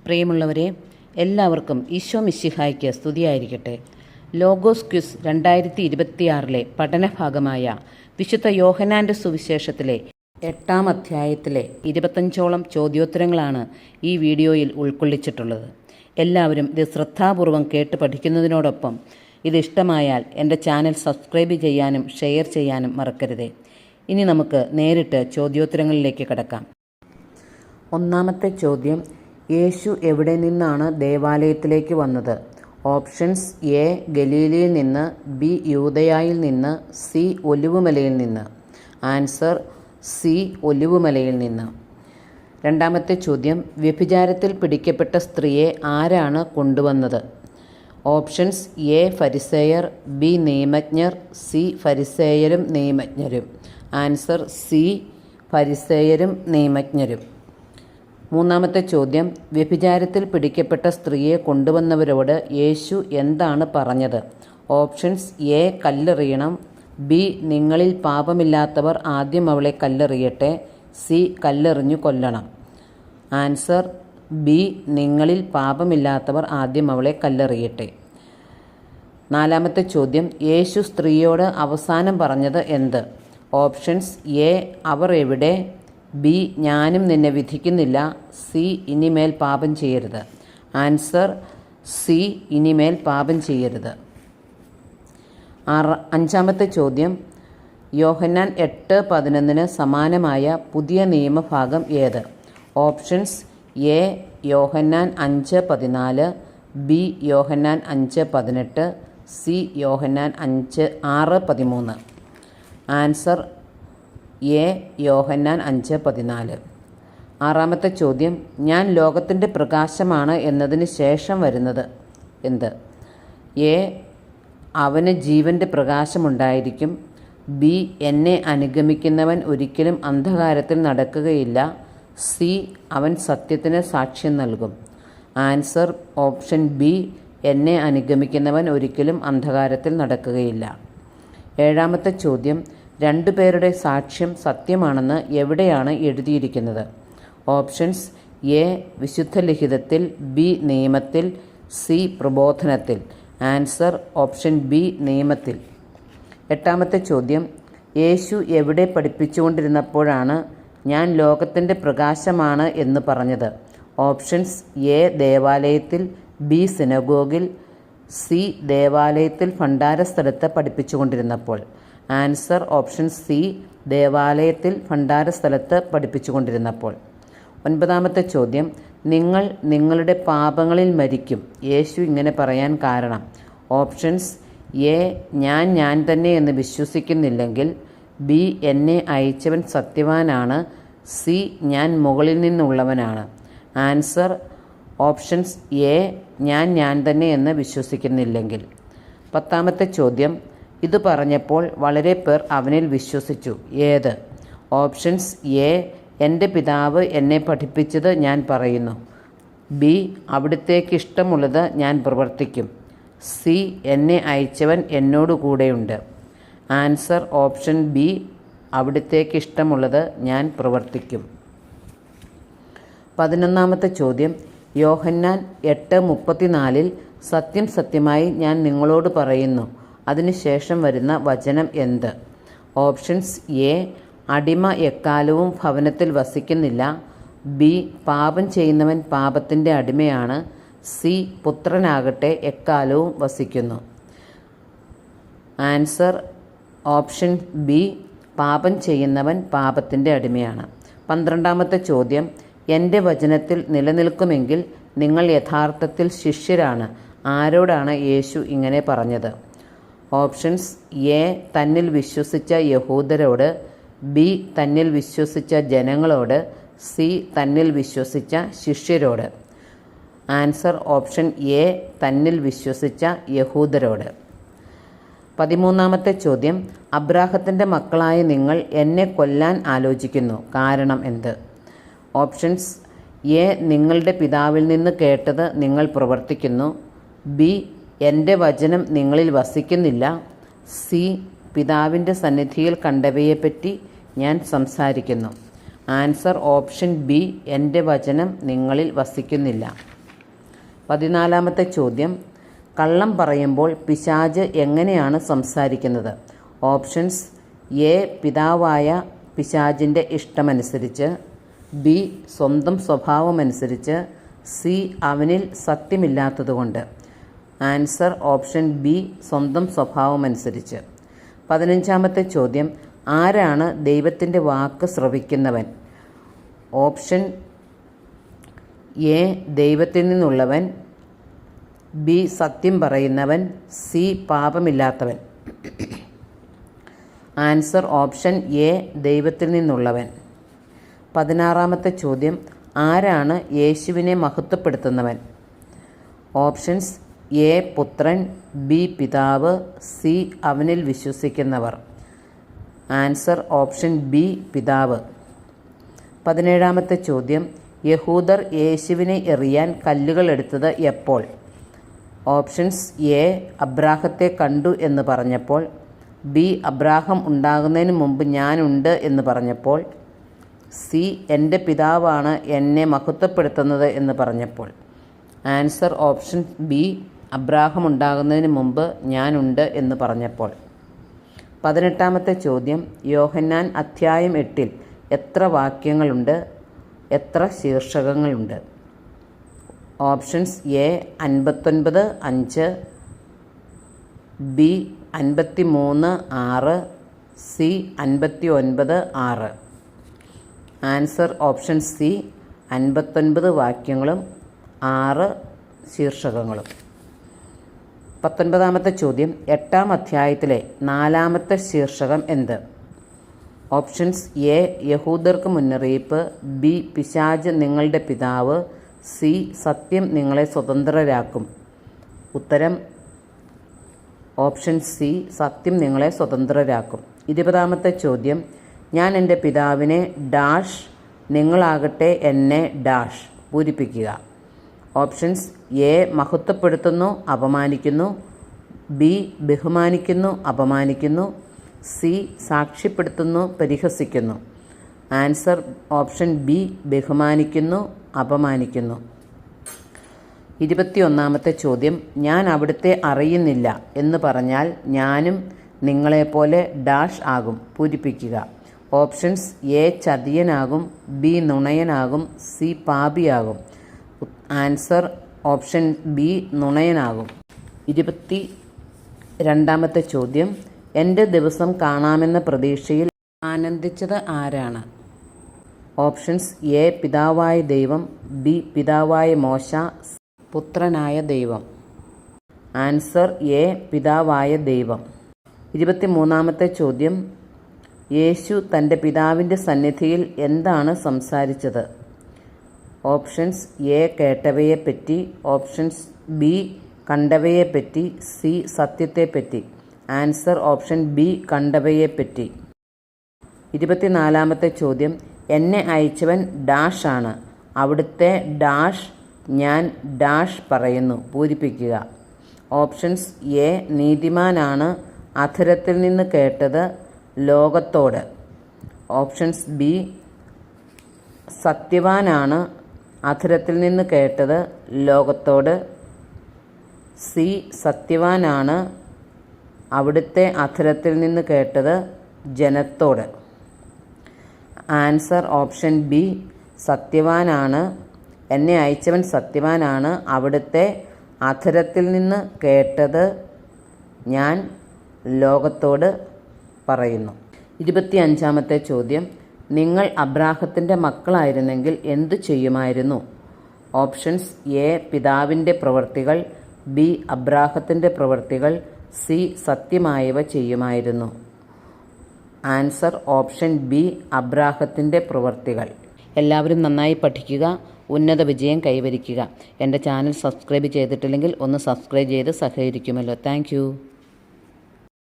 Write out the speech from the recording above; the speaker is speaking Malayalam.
പ്രിയമുള്ളവരെ, എല്ലാവർക്കും ഈശോ മിശിഹായ്ക്ക് സ്തുതിയായിരിക്കട്ടെ. ലോഗോസ് ക്വിസ് 2026 പഠനഭാഗമായ വിശുദ്ധ യോഹന്നാൻ്റെ സുവിശേഷത്തിലെ 8-ാം അധ്യായത്തിലെ 25ഓളം ചോദ്യോത്തരങ്ങളാണ് ഈ വീഡിയോയിൽ ഉൾക്കൊള്ളിച്ചിട്ടുള്ളത്. എല്ലാവരും ഇത് ശ്രദ്ധാപൂർവം കേട്ട് പഠിക്കുന്നതിനോടൊപ്പം ഇത് ഇഷ്ടമായാൽ എൻ്റെ ചാനൽ സബ്സ്ക്രൈബ് ചെയ്യാനും ഷെയർ ചെയ്യാനും മറക്കരുതേ. ഇനി നമുക്ക് നേരിട്ട് ചോദ്യോത്തരങ്ങളിലേക്ക് കടക്കാം. ഒന്നാമത്തെ ചോദ്യം, യേശു എവിടെ നിന്നാണ് ദേവാലയത്തിലേക്ക് വന്നത്? ഓപ്ഷൻസ്: എ ഗലീലയിൽ നിന്ന്, ബി യൂദയായിൽ നിന്ന്, സി ഒലിവുമലയിൽ നിന്ന്. ആൻസർ: സി ഒലിവുമലയിൽ നിന്ന്. രണ്ടാമത്തെ ചോദ്യം, വ്യഭിചാരത്തിൽ പിടിക്കപ്പെട്ട സ്ത്രീയെ ആരാണ് കൊണ്ടുവന്നത്? ഓപ്ഷൻസ്: എ ഫരിസേയർ, ബി നിയമജ്ഞർ, സി ഫരിസേയരും നിയമജ്ഞരും. ആൻസർ: സി ഫരിസേയരും നിയമജ്ഞരും. മൂന്നാമത്തെ ചോദ്യം, വ്യഭിചാരത്തിൽ പിടിക്കപ്പെട്ട സ്ത്രീയെ കൊണ്ടുവന്നവരോട് യേശു എന്താണ് പറഞ്ഞത്? ഓപ്ഷൻസ്: എ കല്ലെറിയണം, ബി നിങ്ങളിൽ പാപമില്ലാത്തവർ ആദ്യം അവളെ കല്ലെറിയട്ടെ, സി കല്ലെറിഞ്ഞു കൊല്ലണം. ആൻസർ: ബി നിങ്ങളിൽ പാപമില്ലാത്തവർ ആദ്യം അവളെ കല്ലെറിയട്ടെ. നാലാമത്തെ ചോദ്യം, യേശു സ്ത്രീയോട് അവസാനം പറഞ്ഞത് എന്ത്? ഓപ്ഷൻസ്: എ അവർ എവിടെ, ബി ഞാനും നിന്നെ വിധിക്കുന്നില്ല, സി ഇനിമേൽ പാപം ചെയ്യരുത്. ആൻസർ: സി ഇനിമേൽ പാപം ചെയ്യരുത്. അഞ്ചാമത്തെ ചോദ്യം, യോഹന്നാൻ 8:11 സമാനമായ പുതിയ നിയമഭാഗം ഏത്? Options: A Yohannan 5:14, B Yohannan 5:18, C Yohannan 6:13. Answer: A Yohannan 5:14. ആറാമത്തെ ചോദ്യം, ഞാൻ ലോകത്തിൻ്റെ പ്രകാശമാണ് എന്നതിന് ശേഷം വരുന്നത് എന്ത്? എ അവന് ജീവൻ്റെ പ്രകാശമുണ്ടായിരിക്കും, ബി എന്നെ അനുഗമിക്കുന്നവൻ ഒരിക്കലും അന്ധകാരത്തിൽ നടക്കുകയില്ല, സി അവൻ സത്യത്തിന് സാക്ഷ്യം നൽകും. ആൻസർ: ഓപ്ഷൻ ബി എന്നെ അനുഗമിക്കുന്നവൻ ഒരിക്കലും അന്ധകാരത്തിൽ നടക്കുകയില്ല. ഏഴാമത്തെ ചോദ്യം, രണ്ടുപേരുടെ സാക്ഷ്യം സത്യമാണെന്ന് എവിടെയാണ് എഴുതിയിരിക്കുന്നത്? ഓപ്ഷൻസ്: എ വിശുദ്ധ ലിഖിതത്തിൽ, ബി നിയമത്തിൽ, സി പ്രബോധനത്തിൽ. ആൻസർ: ഓപ്ഷൻ ബി നിയമത്തിൽ. എട്ടാമത്തെ ചോദ്യം, യേശു എവിടെ പഠിപ്പിച്ചുകൊണ്ടിരുന്നപ്പോഴാണ് ഞാൻ ലോകത്തിൻ്റെ പ്രകാശമാണ് എന്ന് പറഞ്ഞത്? ഓപ്ഷൻസ്: എ ദേവാലയത്തിൽ, ബി സിനഗോഗിൽ, സി ദേവാലയത്തിൽ ഭണ്ഡാരസ്ഥലത്ത് പഠിപ്പിച്ചുകൊണ്ടിരുന്നപ്പോൾ. ആൻസർ: ഓപ്ഷൻ സി ദേവാലയത്തിൽ ഭണ്ഡാരസ്ഥലത്ത് പഠിപ്പിച്ചുകൊണ്ടിരുന്നപ്പോൾ. ഒൻപതാമത്തെ ചോദ്യം, നിങ്ങൾ നിങ്ങളുടെ പാപങ്ങളിൽ മരിക്കും യേശു ഇങ്ങനെ പറയാൻ കാരണം? ഓപ്ഷൻസ്: എ ഞാൻ തന്നെ എന്ന് വിശ്വസിക്കുന്നില്ലെങ്കിൽ, ബി എന്നെ അയച്ചവൻ സത്യവാനാണ്, സി ഞാൻ മുകളിൽ നിന്നുള്ളവനാണ്. ആൻസർ: ഓപ്ഷൻസ് എ ഞാൻ തന്നെ എന്ന് വിശ്വസിക്കുന്നില്ലെങ്കിൽ. പത്താമത്തെ ചോദ്യം, ഇത് പറഞ്ഞപ്പോൾ വളരെ പേർ അവനിൽ വിശ്വസിച്ചു. ഏത്? ഓപ്ഷൻസ്: എ എൻ്റെ പിതാവ് എന്നെ പഠിപ്പിച്ചത് ഞാൻ പറയുന്നു, ബി അവിടുത്തേക്ക് ഇഷ്ടമുള്ളത് ഞാൻ പ്രവർത്തിക്കും, സി എന്നെ അയച്ചവൻ എന്നോട് കൂടെയുണ്ട്. ആൻസർ: ഓപ്ഷൻ ബി അവിടുത്തേക്ക് ഇഷ്ടമുള്ളത് ഞാൻ പ്രവർത്തിക്കും. 11ാമത്തെ ചോദ്യം, യോഹന്നാൻ 8:34 സത്യം സത്യമായി ഞാൻ നിങ്ങളോട് പറയുന്നു അതിനുശേഷം വരുന്ന വചനം എന്ത്? ഓപ്ഷൻസ്: എ അടിമ എക്കാലവും ഭവനത്തിൽ വസിക്കുന്നില്ല, ബി പാപം ചെയ്യുന്നവൻ പാപത്തിൻ്റെ അടിമയാണ്, സി പുത്രനാകട്ടെ എക്കാലവും വസിക്കുന്നു. ആൻസർ: ഓപ്ഷൻ ബി പാപം ചെയ്യുന്നവൻ പാപത്തിൻ്റെ അടിമയാണ്. 12ാമത്തെ ചോദ്യം, എൻ്റെ വചനത്തിൽ നിലനിൽക്കുമെങ്കിൽ നിങ്ങൾ യഥാർത്ഥത്തിൽ ശിഷ്യരാണ് ആരോടാണ് യേശു ഇങ്ങനെ പറഞ്ഞത്? ഓപ്ഷൻസ്: എ തന്നിൽ വിശ്വസിച്ച യഹൂദരോട്, ബി തന്നിൽ വിശ്വസിച്ച ജനങ്ങളോട്, സി തന്നിൽ വിശ്വസിച്ച ശിഷ്യരോട്. ആൻസർ: ഓപ്ഷൻ എ തന്നിൽ വിശ്വസിച്ച യഹൂദരോട്. 13ാമത്തെ ചോദ്യം, അബ്രാഹത്തിൻ്റെ മക്കളായ നിങ്ങൾ എന്നെ കൊല്ലാൻ ആലോചിക്കുന്നു, കാരണം എന്ത്? ഓപ്ഷൻസ്: എ നിങ്ങളുടെ പിതാവിൽ നിന്ന് കേട്ടത് നിങ്ങൾ പ്രവർത്തിക്കുന്നു, ബി എൻ്റെ വചനം നിങ്ങളിൽ വസിക്കുന്നില്ല, സി പിതാവിൻ്റെ സന്നിധിയിൽ കണ്ടവയെപ്പറ്റി ഞാൻ സംസാരിക്കുന്നു. ആൻസർ: ഓപ്ഷൻ ബി എൻ്റെ വചനം നിങ്ങളിൽ വസിക്കുന്നില്ല. 14-ാമത്തെ ചോദ്യം, കള്ളം പറയുമ്പോൾ പിശാച് എങ്ങനെയാണ് സംസാരിക്കുന്നത്? Options: A. പിതാവായ പിശാചിൻ്റെ ഇഷ്ടമനുസരിച്ച്, ബി. സ്വന്തം സ്വഭാവമനുസരിച്ച്, സി. അവനിൽ സത്യമില്ലാത്തതുകൊണ്ട്. ആൻസർ ഓപ്ഷൻ ബി, സ്വന്തം സ്വഭാവമനുസരിച്ച്. 15-ാമത്തെ ചോദ്യം, ആരാണ് ദൈവത്തിൻ്റെ വാക്ക് ശ്രവിക്കുന്നവൻ? Option A. ദൈവത്തിൽ നിന്നുള്ളവൻ, ബി. സത്യം പറയുന്നവൻ, സി. പാപമില്ലാത്തവൻ. ആൻസർ ഓപ്ഷൻ എ, ദൈവത്തിൽ നിന്നുള്ളവൻ. 16-ാമത്തെ ചോദ്യം, ആരാണ് യേശുവിനെ മഹത്വപ്പെടുത്തുന്നവൻ? Options: A. പുത്രൻ, ബി. പിതാവ്, സി. അവനിൽ വിശ്വസിക്കുന്നവർ. ആൻസർ ഓപ്ഷൻ ബി, പിതാവ്. 17-ാമത്തെ ചോദ്യം, യഹൂദർ യേശുവിനെ എറിയാൻ കല്ലുകൾ എടുത്തത് എപ്പോൾ? Options: A. അബ്രാഹത്തെ കണ്ടു എന്ന് പറഞ്ഞപ്പോൾ, ബി. അബ്രാഹം ഉണ്ടാകുന്നതിന് മുമ്പ് ഞാനുണ്ട് എന്ന് പറഞ്ഞപ്പോൾ, സി. എൻ്റെ പിതാവാണ് എന്നെ മഹത്വപ്പെടുത്തുന്നത് എന്ന് പറഞ്ഞപ്പോൾ. ആൻസർ ഓപ്ഷൻ ബി, അബ്രാഹം ഉണ്ടാകുന്നതിന് മുമ്പ് ഞാനുണ്ട് എന്ന് പറഞ്ഞപ്പോൾ. 18-ാമത്തെ ചോദ്യം, യോഹന്നാൻ അധ്യായം 8-ൽ എത്ര വാക്യങ്ങളുണ്ട്, എത്ര ശീർഷകങ്ങളുണ്ട്? Options: A. 59, 5, B. 53, 6, C. 59, 6. Answer option C, 59 വാക്യങ്ങളും 6 ശീർഷകങ്ങളും. 19-ാമത്തെ ചോദ്യം, 8-ാം അധ്യായത്തിലെ 4-ാമത്തെ ശീർഷകം എന്ത്? Options: A. യഹൂദർക്ക് മുന്നറിയിപ്പ്, ബി. പിശാച് നിങ്ങളുടെ പിതാവ്, സി. സത്യം നിങ്ങളെ സ്വതന്ത്രരാക്കും. ഉത്തരം ഓപ്ഷൻ സി, സത്യം നിങ്ങളെ സ്വതന്ത്രരാക്കും. 20-ാമത്തെ ചോദ്യം, ഞാൻ എൻ്റെ പിതാവിനെ ഡാഷ്, നിങ്ങളാകട്ടെ എന്നെ ഡാഷ് പൂരിപ്പിക്കുക. Options: A. മഹത്വപ്പെടുത്തുന്നു, അപമാനിക്കുന്നു, ബി. ബഹുമാനിക്കുന്നു, അപമാനിക്കുന്നു, സി. സാക്ഷ്യപ്പെടുത്തുന്നു, പരിഹസിക്കുന്നു. ആൻസർ ഓപ്ഷൻ ബി, ബഹുമാനിക്കുന്നു, അപമാനിക്കുന്നു. 21-ാമത്തെ ചോദ്യം, ഞാൻ അവിടുത്തെ അറിയുന്നില്ല എന്ന് പറഞ്ഞാൽ ഞാനും നിങ്ങളെപ്പോലെ ഡാഷ് ആകും പൂരിപ്പിക്കുക. Options: A. ചതിയനാകും, ബി. നുണയനാകും, സി. പാപിയാകും. ആൻസർ ഓപ്ഷൻ ബി, നുണയനാകും. 22-ാമത്തെ ചോദ്യം, എൻ്റെ ദിവസം കാണാമെന്ന പ്രതീക്ഷയിൽ ആനന്ദിച്ചത് ആരാണ്? Options: A. പിതാവായ ദൈവം, ബി. പിതാവായ മോശ, പുത്രനായ ദൈവം. Answer A. പിതാവായ ദൈവം. 23-ാമത്തെ ചോദ്യം, യേശു തൻ്റെ പിതാവിൻ്റെ സന്നിധിയിൽ എന്താണ് സംസാരിച്ചത്? Options: A. കേട്ടവയെപ്പറ്റി, ഓപ്ഷൻസ് ബി. കണ്ടവയെപ്പറ്റി, സി. സത്യത്തെപ്പറ്റി. ആൻസർ ഓപ്ഷൻ ബി, കണ്ടവയെപ്പറ്റി. 24-ാമത്തെ ചോദ്യം, എന്നെ അയച്ചവൻ ഡാഷ് ആണ്, അവിടുത്തെ ഡാഷ് ഞാൻ ഡാഷ് പറയുന്നു പൂരിപ്പിക്കുക. Options: A. നീതിമാനാണ്, അധരത്തിൽ നിന്ന് കേട്ടത് ലോകത്തോട്. Options B. സത്യവാനാണ്, അധരത്തിൽ നിന്ന് കേട്ടത് ലോകത്തോട്. സി. സത്യവാനാണ്, അവിടുത്തെ അധരത്തിൽ നിന്ന് കേട്ടത് ജനത്തോട്. ആൻസർ ഓപ്ഷൻ ബി, സത്യവാനാണ്, എന്നെ അയച്ചവൻ സത്യവാനാണ്, അവിടുത്തെ അധരത്തിൽ നിന്ന് കേട്ടത് ഞാൻ ലോകത്തോട് പറയുന്നു. 25-ാമത്തെ ചോദ്യം, നിങ്ങൾ അബ്രാഹത്തിൻ്റെ മക്കളായിരുന്നെങ്കിൽ എന്തു ചെയ്യുമായിരുന്നു? Options: A. പിതാവിൻ്റെ പ്രവൃത്തികൾ, ബി. അബ്രാഹത്തിൻ്റെ പ്രവൃത്തികൾ, സി. സത്യമായവ ചെയ്യുമായിരുന്നു. ആൻസർ ഓപ്ഷൻ ബി, അബ്രാഹത്തിൻ്റെ പ്രവൃത്തികൾ. എല്ലാവരും നന്നായി പഠിക്കുക, ഉന്നത വിജയം കൈവരിക്കുക. എൻ്റെ ചാനൽ സബ്സ്ക്രൈബ് ചെയ്തിട്ടില്ലെങ്കിൽ ഒന്ന് സബ്സ്ക്രൈബ് ചെയ്ത് സഹകരിക്കുമല്ലോ. താങ്ക്